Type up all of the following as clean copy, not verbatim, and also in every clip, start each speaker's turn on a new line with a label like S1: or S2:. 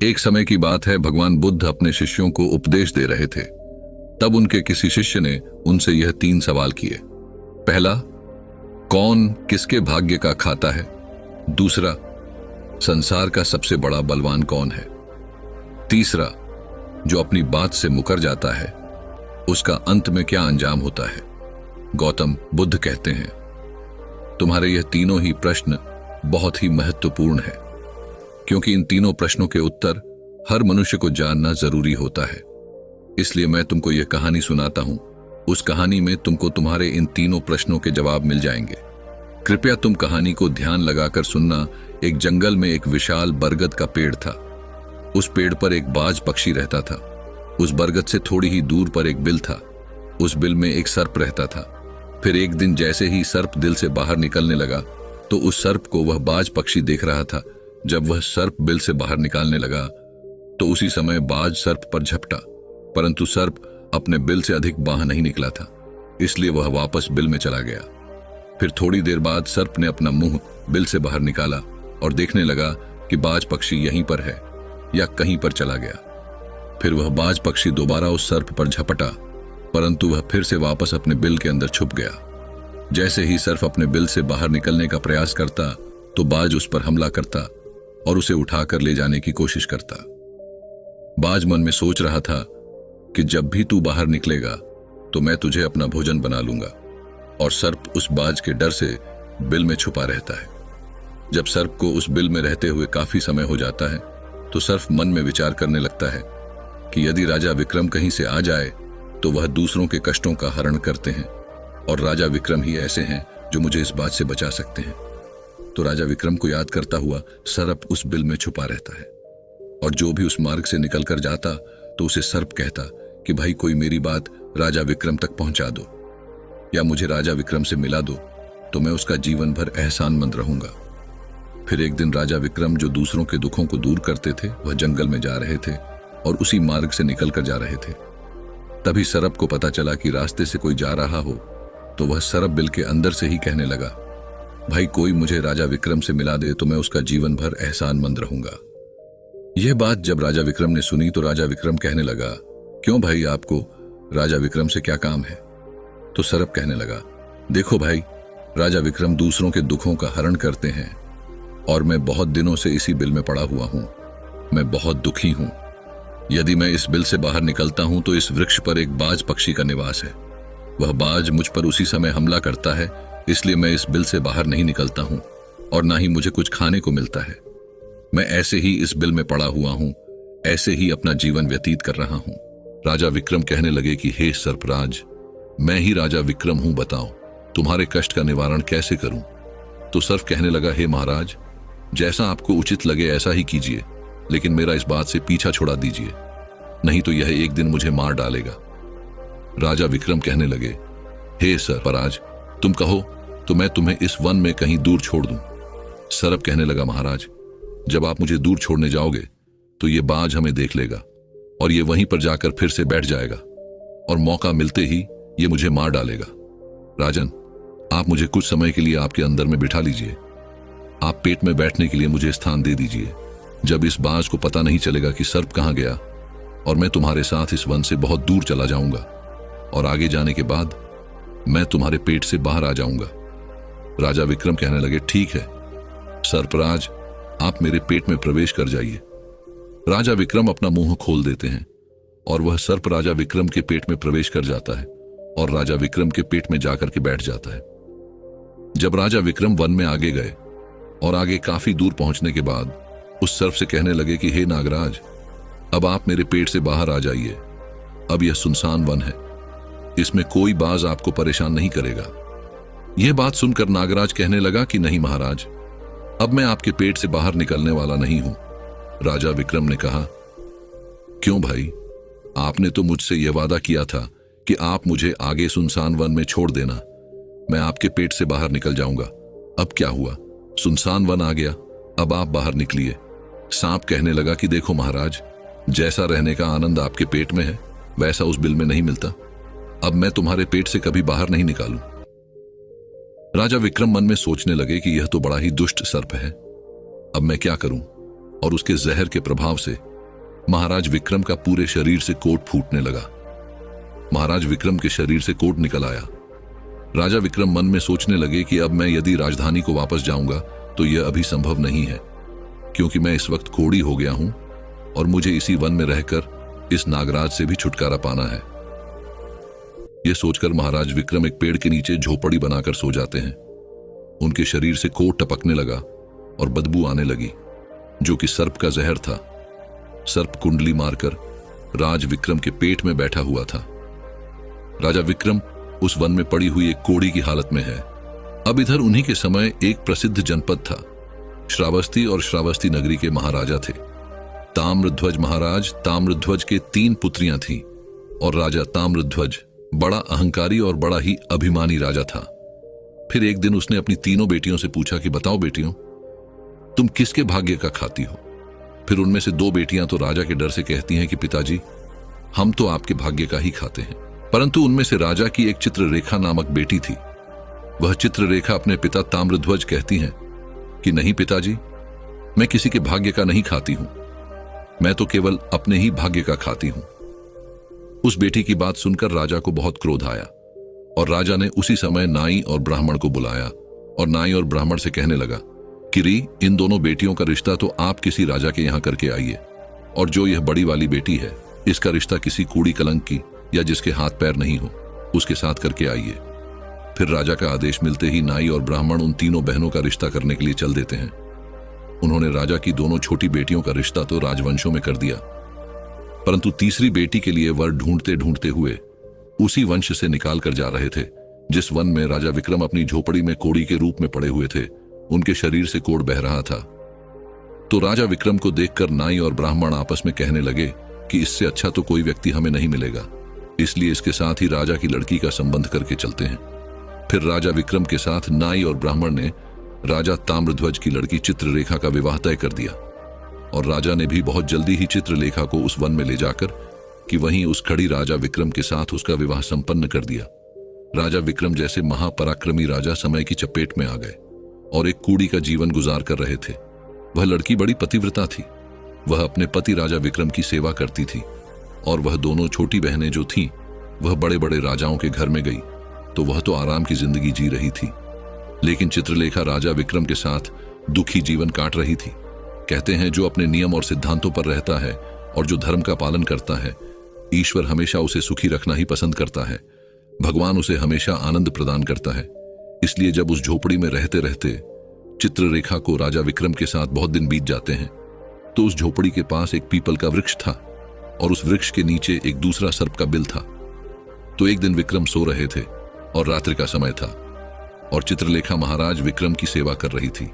S1: एक समय की बात है, भगवान बुद्ध अपने शिष्यों को उपदेश दे रहे थे। तब उनके किसी शिष्य ने उनसे यह 3 सवाल किए। पहला, कौन किसके भाग्य का खाता है? दूसरा, संसार का सबसे बड़ा बलवान कौन है? तीसरा, जो अपनी बात से मुकर जाता है उसका अंत में क्या अंजाम होता है? गौतम बुद्ध कहते हैं, तुम्हारे यह तीनों ही प्रश्न बहुत ही महत्वपूर्ण है, क्योंकि इन तीनों प्रश्नों के उत्तर हर मनुष्य को जानना जरूरी होता है। इसलिए मैं तुमको यह कहानी सुनाता हूं। उस कहानी में तुमको तुम्हारे इन तीनों प्रश्नों के जवाब मिल जाएंगे। कृपया तुम कहानी को ध्यान लगाकर सुनना। एक जंगल में एक विशाल बरगद का पेड़ था। उस पेड़ पर एक बाज पक्षी रहता था। उस बरगद से थोड़ी ही दूर पर एक बिल था। उस बिल में एक सर्प रहता था। फिर एक दिन जैसे ही सर्प दिल से बाहर निकलने लगा तो उस सर्प को वह बाज पक्षी देख रहा था। जब वह सर्प बिल से बाहर निकालने लगा तो उसी समय बाज सर्प पर झपटा, परंतु सर्प अपने बिल से अधिक बाहर नहीं निकला था, इसलिए वह वापस बिल में चला गया। फिर थोड़ी देर बाद सर्प ने अपना मुंह बिल से बाहर निकाला और देखने लगा कि बाज पक्षी यहीं पर है या कहीं पर चला गया। फिर वह बाज पक्षी दोबारा उस सर्प पर झपटा, परंतु वह फिर से वापस अपने बिल के अंदर छुप गया। जैसे ही सर्प अपने बिल से बाहर निकलने का प्रयास करता तो बाज उस पर हमला करता और उसे उठाकर ले जाने की कोशिश करता। बाज मन में सोच रहा था कि जब भी तू बाहर निकलेगा तो मैं तुझे अपना भोजन बना लूंगा, और सर्प उस बाज के डर से बिल में छुपा रहता है। जब सर्प को उस बिल में रहते हुए काफी समय हो जाता है तो सर्प मन में विचार करने लगता है कि यदि राजा विक्रम कहीं से आ जाए तो वह दूसरों के कष्टों का हरण करते हैं, और राजा विक्रम ही ऐसे हैं जो मुझे इस बात से बचा सकते हैं। तो राजा विक्रम को याद करता हुआ सर्प उस बिल में छुपा रहता है, और जो भी उस मार्ग से निकलकर जाता तो उसे सर्प कहता कि भाई कोई मेरी बात राजा विक्रम तक पहुंचा दो, या मुझे राजा विक्रम से मिला दो तो मैं उसका जीवन भर एहसानमंद रहूंगा। फिर एक दिन राजा विक्रम, जो दूसरों के दुखों को दूर करते थे, वह जंगल में जा रहे थे और उसी मार्ग से निकलकर जा रहे थे। तभी सर्प को पता चला कि रास्ते से कोई जा रहा हो, तो वह सर्प बिल के अंदर से ही कहने लगा, भाई कोई मुझे राजा विक्रम से मिला दे तो मैं उसका जीवन भर एहसानमंद रहूंगा। यह बात जब राजा विक्रम ने सुनी तो राजा विक्रम कहने लगा, क्यों भाई, आपको राजा विक्रम से क्या काम है? तो सर्प कहने लगा, देखो भाई, राजा विक्रम दूसरों के दुखों का हरण करते हैं और मैं बहुत दिनों से इसी बिल में पड़ा हुआ हूं। मैं बहुत दुखी हूं। यदि मैं इस बिल से बाहर निकलता हूं तो इस वृक्ष पर एक बाज पक्षी का निवास है। वह बाज मुझ पर उसी समय हमला करता है, इसलिए मैं इस बिल से बाहर नहीं निकलता हूं और ना ही मुझे कुछ खाने को मिलता है। मैं ऐसे ही इस बिल में पड़ा हुआ हूं, ऐसे ही अपना जीवन व्यतीत कर रहा हूं। राजा विक्रम कहने लगे कि हे सर्पराज, मैं ही राजा विक्रम हूं, बताओ तुम्हारे कष्ट का निवारण कैसे करूं? तो सर्प कहने लगा, हे महाराज, जैसा आपको उचित लगे ऐसा ही कीजिए, लेकिन मेरा इस बात से पीछा छुड़ा दीजिए, नहीं तो यह एक दिन मुझे मार डालेगा। राजा विक्रम कहने लगे, हे सर्पराज, तुम कहो तो मैं तुम्हें इस वन में कहीं दूर छोड़ दूं। सर्प कहने लगा, महाराज, जब आप मुझे दूर छोड़ने जाओगे तो ये बाज हमें देख लेगा और ये वहीं पर जाकर फिर से बैठ जाएगा और मौका मिलते ही ये मुझे मार डालेगा। राजन, आप मुझे कुछ समय के लिए आपके अंदर में बिठा लीजिए। आप पेट में बैठने के लिए मुझे स्थान दे दीजिए। जब इस बाज को पता नहीं चलेगा कि सर्प कहां गया, और मैं तुम्हारे साथ इस वन से बहुत दूर चला जाऊंगा, और आगे जाने के बाद मैं तुम्हारे पेट से बाहर आ जाऊंगा। राजा विक्रम कहने लगे, ठीक है सर्पराज, आप मेरे पेट में प्रवेश कर जाइए। राजा विक्रम अपना मुंह खोल देते हैं और वह सर्प राजा विक्रम के पेट में प्रवेश कर जाता है और राजा विक्रम के पेट में जाकर के बैठ जाता है। जब राजा विक्रम वन में आगे गए और आगे काफी दूर पहुंचने के बाद उस सर्प से कहने लगे कि हे नागराज, अब आप मेरे पेट से बाहर आ जाइए। अब यह सुनसान वन है, इसमें कोई बाज आपको परेशान नहीं करेगा। यह बात सुनकर नागराज कहने लगा कि नहीं महाराज, अब मैं आपके पेट से बाहर निकलने वाला नहीं हूं। राजा विक्रम ने कहा, क्यों भाई, आपने तो मुझसे यह वादा किया था कि आप मुझे आगे सुनसान वन में छोड़ देना, मैं आपके पेट से बाहर निकल जाऊंगा। अब क्या हुआ, सुनसान वन आ गया, अब आप बाहर निकलिए। सांप कहने लगा कि देखो महाराज, जैसा रहने का आनंद आपके पेट में है वैसा उस बिल में नहीं मिलता। अब मैं तुम्हारे पेट से कभी बाहर नहीं निकालूं। राजा विक्रम मन में सोचने लगे कि यह तो बड़ा ही दुष्ट सर्प है, अब मैं क्या करूं? और उसके जहर के प्रभाव से महाराज विक्रम का पूरे शरीर से कोट फूटने लगा। महाराज विक्रम के शरीर से कोट निकल आया। राजा विक्रम मन में सोचने लगे कि अब मैं यदि राजधानी को वापस जाऊंगा तो यह अभी संभव नहीं है, क्योंकि मैं इस वक्त कोढ़ी हो गया हूं और मुझे इसी वन में रहकर इस नागराज से भी छुटकारा पाना है। यह सोचकर महाराज विक्रम एक पेड़ के नीचे झोपड़ी बनाकर सो जाते हैं। उनके शरीर से कोट टपकने लगा और बदबू आने लगी, जो कि सर्प का जहर था। सर्प कुंडली मारकर राज विक्रम के पेट में बैठा हुआ था। राजा विक्रम उस वन में पड़ी हुई एक कोढ़ी की हालत में है। अब इधर उन्हीं के समय एक प्रसिद्ध जनपद था। श्रावस्ती और श्रावस्ती नगरी के महाराजा थे ताम्रध्वज महाराज। ताम्रध्वज के 3 पुत्रियां थीं और राजा ताम्रध्वज बड़ा अहंकारी और बड़ा ही अभिमानी राजा था। फिर एक दिन उसने अपनी तीनों बेटियों से पूछा कि बताओ बेटियों, तुम किसके भाग्य का खाती हो? फिर उनमें से 2 बेटियां तो राजा के डर से कहती हैं कि पिताजी, हम तो आपके भाग्य का ही खाते हैं। परंतु उनमें से राजा की एक चित्ररेखा नामक बेटी थी। वह चित्ररेखा अपने पिता ताम्रध्वज कहती हैं कि नहीं पिताजी, मैं किसी के भाग्य का नहीं खाती हूं, मैं तो केवल अपने ही भाग्य का खाती हूं। उस बेटी की बात सुनकर राजा को बहुत क्रोध आया और राजा ने उसी समय नाई और ब्राह्मण को बुलाया और नाई और ब्राह्मण से कहने लगा कि री, इन दोनों बेटियों का रिश्ता तो आप किसी राजा के यहां करके आइए, और जो यह बड़ी वाली बेटी है इसका रिश्ता किसी कूड़ी कलंक की या जिसके हाथ पैर नहीं हो उसके साथ करके आइए। फिर राजा का आदेश मिलते ही नाई और ब्राह्मण उन तीनों बहनों का रिश्ता करने के लिए चल देते हैं। उन्होंने राजा की दोनों छोटी बेटियों का रिश्ता तो राजवंशों में कर दिया, परंतु तीसरी बेटी के लिए वर ढूंढते ढूंढते हुए उसी वंश से निकाल कर जा रहे थे जिस वन में राजा विक्रम अपनी झोपड़ी में कोढ़ी के रूप में पड़े हुए थे। उनके शरीर से कोढ़ बह रहा था। तो राजा विक्रम को देखकर नाई और ब्राह्मण आपस में कहने लगे कि इससे अच्छा तो कोई व्यक्ति हमें नहीं मिलेगा, इसलिए इसके साथ ही राजा की लड़की का संबंध करके चलते हैं। फिर राजा विक्रम के साथ नाई और ब्राह्मण ने राजा ताम्रध्वज की लड़की चित्ररेखा का विवाह तय कर दिया, और राजा ने भी बहुत जल्दी ही चित्रलेखा को उस वन में ले जाकर कि वहीं उस खड़ी राजा विक्रम के साथ उसका विवाह संपन्न कर दिया। राजा विक्रम जैसे महापराक्रमी राजा समय की चपेट में आ गए और एक कूड़ी का जीवन गुजार कर रहे थे। वह लड़की बड़ी पतिव्रता थी। वह अपने पति राजा विक्रम की सेवा करती थी, और वह दोनों छोटी बहनें जो थीं वह बड़े बड़े राजाओं के घर में गई तो वह तो आराम की जिंदगी जी रही थी, लेकिन चित्रलेखा राजा विक्रम के साथ दुखी जीवन काट रही थी। कहते हैं जो अपने नियम और सिद्धांतों पर रहता है और जो धर्म का पालन करता है, ईश्वर हमेशा उसे सुखी रखना ही पसंद करता है। भगवान उसे हमेशा आनंद प्रदान करता है। इसलिए जब उस झोपड़ी में रहते रहते चित्ररेखा को राजा विक्रम के साथ बहुत दिन बीत जाते हैं, तो उस झोपड़ी के पास एक पीपल का वृक्ष था और उस वृक्ष के नीचे एक दूसरा सर्प का बिल था। तो एक दिन विक्रम सो रहे थे और रात्रि का समय था और चित्रलेखा महाराज विक्रम की सेवा कर रही थी।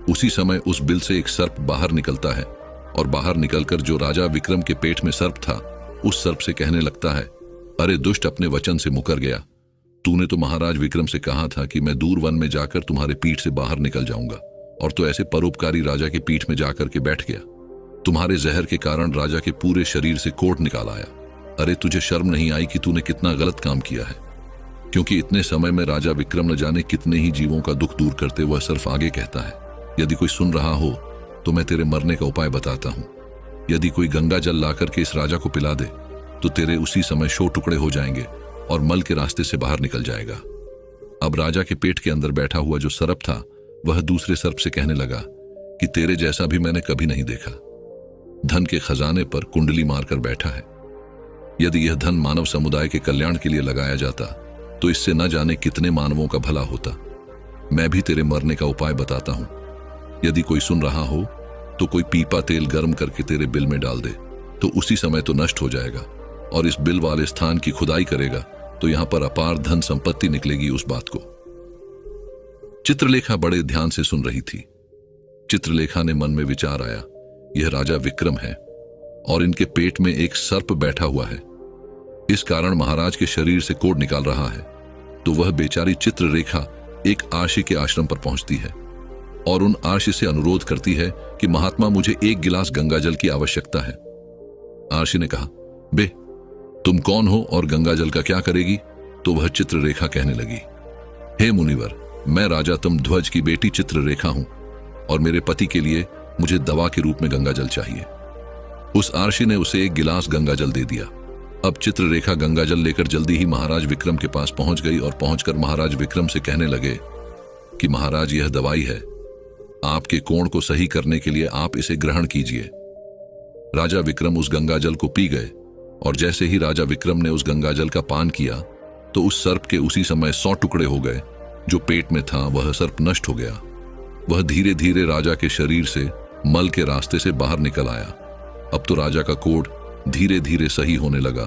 S1: उसी समय उस बिल से एक सर्प बाहर निकलता है और बाहर निकलकर जो राजा विक्रम के पेट में सर्प था उस सर्प से कहने लगता है, अरे दुष्ट, अपने वचन से मुकर गया। तूने तो महाराज विक्रम से कहा था कि मैं दूर वन में जाकर तुम्हारे पीठ से बाहर निकल जाऊंगा, और तो ऐसे परोपकारी राजा के पीठ में जाकर के बैठ गया। तुम्हारे जहर के कारण राजा के पूरे शरीर से कोढ़ निकाल आया। अरे तुझे शर्म नहीं आई कि तूने कितना गलत काम किया है? क्योंकि इतने समय में राजा विक्रम न जाने कितने ही जीवों का दुख दूर करते हुए सर्प आगे कहता है, यदि कोई सुन रहा हो तो मैं तेरे मरने का उपाय बताता हूं। यदि कोई गंगा जल लाकर के इस राजा को पिला दे तो तेरे उसी समय 100 टुकड़े हो जाएंगे और मल के रास्ते से बाहर निकल जाएगा। अब राजा के पेट के अंदर बैठा हुआ जो सर्प था वह दूसरे सर्प से कहने लगा कि तेरे जैसा भी मैंने कभी नहीं देखा। धन के खजाने पर कुंडली मारकर बैठा है। यदि यह धन मानव समुदाय के कल्याण के लिए लगाया जाता तो इससे न जाने कितने मानवों का भला होता। मैं भी तेरे मरने का उपाय बताता हूं। यदि कोई सुन रहा हो तो कोई पीपा तेल गर्म करके तेरे बिल में डाल दे तो उसी समय तो नष्ट हो जाएगा, और इस बिल वाले स्थान की खुदाई करेगा तो यहां पर अपार धन संपत्ति निकलेगी। उस बात को चित्रलेखा बड़े ध्यान से सुन रही थी। चित्रलेखा ने मन में विचार आया, यह राजा विक्रम है और इनके पेट में एक सर्प बैठा हुआ है, इस कारण महाराज के शरीर से कोढ़ निकाल रहा है। तो वह बेचारी चित्ररेखा एक आशी के आश्रम पर पहुंचती है और उन आशी से अनुरोध करती है कि महात्मा, मुझे 1 गिलास गंगा जल की आवश्यकता है। आशी ने कहा, बे, तुम कौन हो और गंगा जल का क्या करेगी? तो वह चित्ररेखा कहने लगी, हे मुनिवर, मैं राजा ताम्रध्वज की बेटी चित्ररेखा हूं और मेरे पति के लिए मुझे दवा के रूप में गंगा जल चाहिए। उस आरशी ने उसे एक गिलास गंगा जल दे दिया। अब चित्ररेखा गंगा जल लेकर जल्दी ही महाराज विक्रम के पास पहुंच गई और पहुंचकर महाराज विक्रम से कहने लगे कि महाराज, यह दवाई है, आपके कोण को सही करने के लिए आप इसे ग्रहण कीजिए। राजा विक्रम उस गंगा जल को पी गए और जैसे ही राजा विक्रम ने उस गंगा जल का पान किया तो उस सर्प के उसी समय 100 टुकड़े हो गए। जो पेट में था वह सर्प नष्ट हो गया। वह धीरे धीरे राजा के शरीर से मल के रास्ते से बाहर निकल आया। अब तो राजा का कोढ़ धीरे धीरे सही होने लगा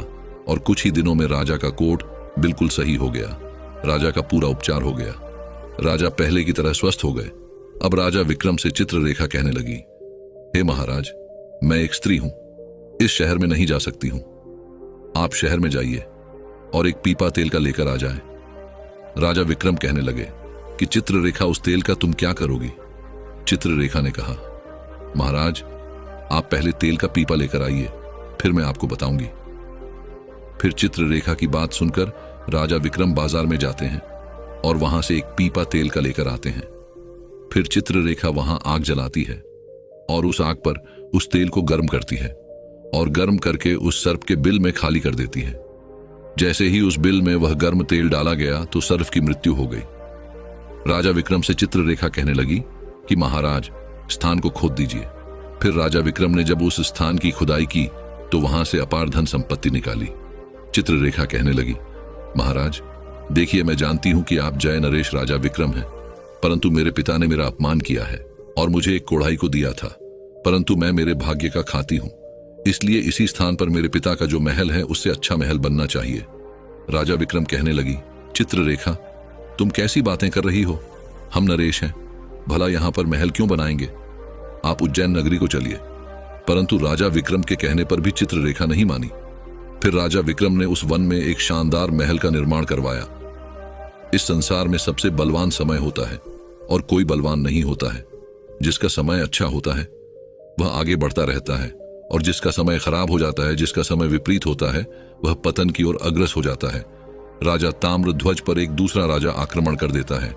S1: और कुछ ही दिनों में राजा का कोढ़ बिल्कुल सही हो गया। राजा का पूरा उपचार हो गया। राजा पहले की तरह स्वस्थ हो गए। अब राजा विक्रम से चित्ररेखा कहने लगी, हे महाराज, मैं एक स्त्री हूं, इस शहर में नहीं जा सकती हूं। आप शहर में जाइए और एक पीपा तेल का लेकर आ जाए। राजा विक्रम कहने लगे कि चित्ररेखा, उस तेल का तुम क्या करोगी? चित्ररेखा ने कहा, महाराज, आप पहले तेल का पीपा लेकर आइए, फिर मैं आपको बताऊंगी। फिर चित्ररेखा की बात सुनकर राजा विक्रम बाजार में जाते हैं और वहां से एक पीपा तेल का लेकर आते हैं। फिर चित्ररेखा वहां आग जलाती है और उस आग पर उस तेल को गर्म करती है और गर्म करके उस सर्प के बिल में खाली कर देती है। जैसे ही उस बिल में वह गर्म तेल डाला गया तो सर्प की मृत्यु हो गई। राजा विक्रम से चित्ररेखा कहने लगी कि महाराज, स्थान को खोद दीजिए। फिर राजा विक्रम ने जब उस स्थान की खुदाई की तो वहां से अपार धन संपत्ति निकाली। चित्ररेखा कहने लगी, महाराज, देखिए, मैं जानती हूं कि आप जय नरेश राजा विक्रम हैं, परंतु मेरे पिता ने मेरा अपमान किया है और मुझे एक कोढ़ाई को दिया था, परंतु मैं मेरे भाग्य का खाती हूं, इसलिए इसी स्थान पर मेरे पिता का जो महल है उससे अच्छा महल बनना चाहिए। राजा विक्रम कहने लगी, चित्ररेखा, तुम कैसी बातें कर रही हो? हम नरेश हैं, भला यहां पर महल क्यों बनाएंगे? आप उज्जैन नगरी को चलिए। परंतु राजा विक्रम के कहने पर भी चित्ररेखा नहीं मानी। फिर राजा विक्रम ने उस वन में एक शानदार महल का निर्माण करवाया। इस संसार में सबसे बलवान समय होता है और कोई बलवान नहीं होता है। जिसका समय अच्छा होता है वह आगे बढ़ता रहता है और जिसका समय खराब हो जाता है, जिसका समय विपरीत होता है, वह पतन की ओर अग्रसर हो जाता है। राजा ताम्रध्वज पर एक दूसरा राजा आक्रमण कर देता है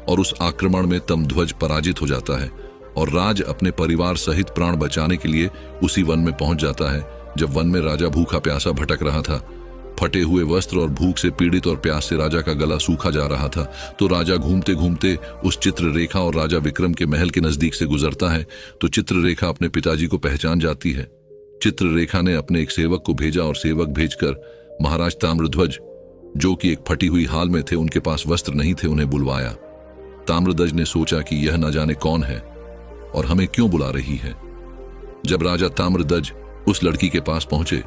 S1: और उस आक्रमण में तमध्वज पराजित हो जाता है और राज अपने परिवार सहित प्राण बचाने के लिए उसी वन में पहुंच जाता है। जब वन में राजा भूखा प्यासा भटक रहा था, फटे हुए वस्त्र और भूख से पीड़ित और प्यास से राजा का गला सूखा जा रहा था, तो राजा घूमते घूमते उस चित्ररेखा और राजा विक्रम के महल के नजदीक से गुजरता है। तो चित्ररेखा अपने पिताजी को पहचान जाती है। चित्ररेखा ने अपने एक सेवक को भेजा और सेवक भेजकर महाराज ताम्रध्वज, जो कि एक फटी हुई हाल में थे, उनके पास वस्त्र नहीं थे, उन्हें बुलवाया। ताम्रध्वज ने सोचा कि यह न जाने कौन है और हमें क्यों बुला रही है। जब राजा ताम्रध्वज उस लड़की के पास पहुंचे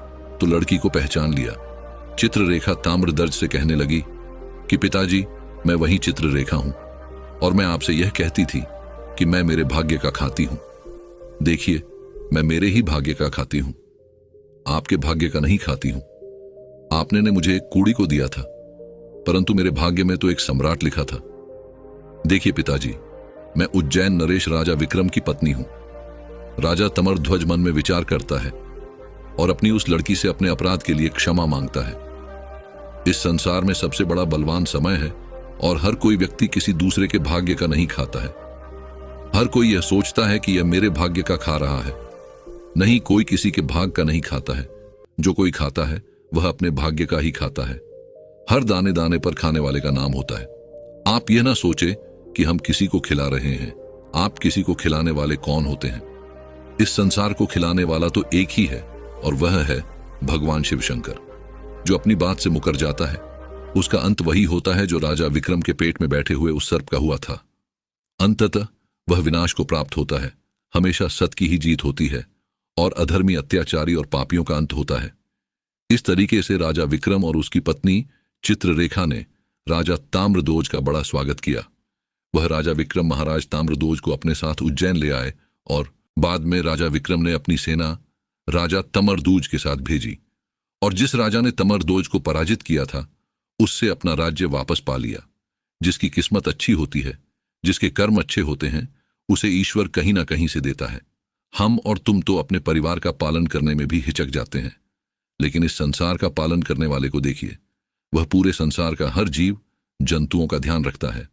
S1: तो लड़की को पहचान लिया। चित्ररेखा ताम्रध्वज से कहने लगी कि पिताजी, मैं वही चित्ररेखा हूं और मैं आपसे यह कहती थी कि मैं मेरे भाग्य का खाती हूं। देखिए, मैं मेरे ही भाग्य का खाती हूं, आपके भाग्य का नहीं खाती हूं। आपने ने मुझे एक कूड़ी को दिया था, परंतु मेरे भाग्य में तो एक सम्राट लिखा था। देखिए पिताजी, मैं उज्जैन नरेश राजा विक्रम की पत्नी हूं। राजा ताम्रध्वज मन में विचार करता है और अपनी उस लड़की से अपने अपराध के लिए क्षमा मांगता है। इस संसार में सबसे बड़ा बलवान समय है और हर कोई व्यक्ति किसी दूसरे के भाग्य का नहीं खाता है। हर कोई यह सोचता है कि यह मेरे भाग्य का खा रहा है। नहीं, कोई किसी के भाग का नहीं खाता है। जो कोई खाता है वह अपने भाग्य का ही खाता है। हर दाने दाने पर खाने वाले का नाम होता है। आप यह ना सोचे कि हम किसी को खिला रहे हैं। आप किसी को खिलाने वाले कौन होते हैं? इस संसार को खिलाने वाला तो एक ही है और वह है भगवान शिव शंकर। जो अपनी बात से मुकर जाता है उसका अंत वही होता है जो राजा विक्रम के पेट में बैठे हुए उस सर्प का हुआ था। अंततः वह विनाश को प्राप्त होता है। हमेशा सत्य की ही जीत होती है और अधर्मी, अत्याचारी और पापियों का अंत होता है। इस तरीके से राजा विक्रम और उसकी पत्नी चित्ररेखा ने राजा ताम्रध्वज का बड़ा स्वागत किया। वह राजा विक्रम महाराज ताम्रध्वज को अपने साथ उज्जैन ले आए और बाद में राजा विक्रम ने अपनी सेना राजा ताम्रध्वज के साथ भेजी और जिस राजा ने ताम्रध्वज को पराजित किया था उससे अपना राज्य वापस पा लिया। जिसकी किस्मत अच्छी होती है, जिसके कर्म अच्छे होते हैं, उसे ईश्वर कहीं ना कहीं से देता है। हम और तुम तो अपने परिवार का पालन करने में भी हिचक जाते हैं, लेकिन इस संसार का पालन करने वाले को देखिए, वह पूरे संसार का हर जीव जंतुओं का ध्यान रखता है।